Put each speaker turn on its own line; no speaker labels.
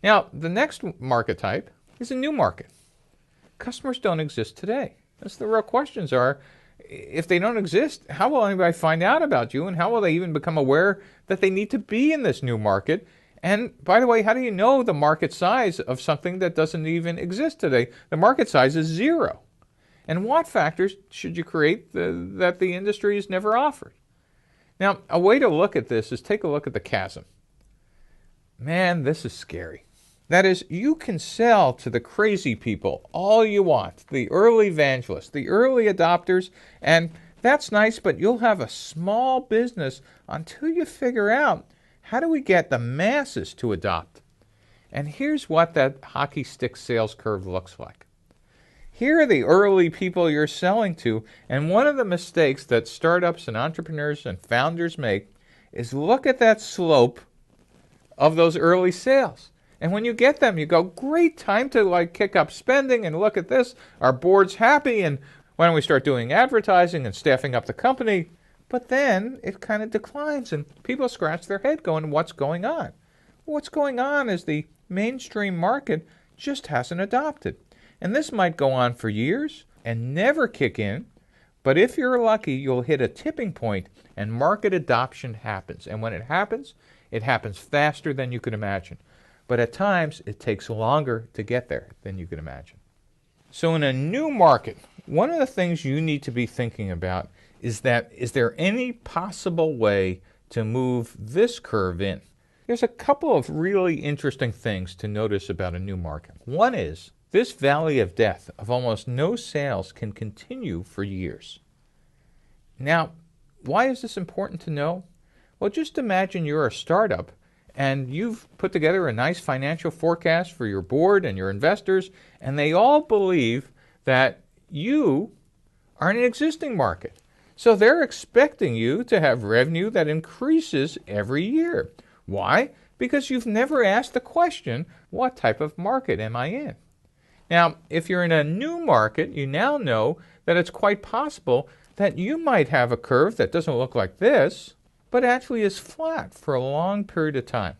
Now, the next market type is a new market. Customers don't exist today. That's the real questions are, if they don't exist, how will anybody find out about you, and how will they even become aware that they need to be in this new market? And by the way, how do you know the market size of something that doesn't even exist today? The market size is 0. And what factors should you create that the industry has never offered? Now, a way to look at this is take a look at the chasm. Man, this is scary. That is, you can sell to the crazy people all you want, the early evangelists, the early adopters, and that's nice, but you'll have a small business until you figure out, how do we get the masses to adopt? And here's what that hockey stick sales curve looks like. Here are the early people you're selling to, and one of the mistakes that startups and entrepreneurs and founders make is look at that slope of those early sales. And when you get them, you go, great, time to kick up spending, and look at this, our board's happy, and why don't we start doing advertising and staffing up the company? But then it kind of declines, and people scratch their head going, what's going on? What's going on is the mainstream market just hasn't adopted. And this might go on for years and never kick in, but if you're lucky, you'll hit a tipping point and market adoption happens. And when it happens faster than you can imagine. But at times, it takes longer to get there than you can imagine. So in a new market, one of the things you need to be thinking about is there any possible way to move this curve in? There's a couple of really interesting things to notice about a new market. One is, this valley of death of almost no sales can continue for years. Now, why is this important to know? Well, just imagine you're a startup and you've put together a nice financial forecast for your board and your investors, and they all believe that you are in an existing market. So they're expecting you to have revenue that increases every year. Why? Because you've never asked the question, what type of market am I in? Now, if you're in a new market, you now know that it's quite possible that you might have a curve that doesn't look like this, but actually is flat for a long period of time.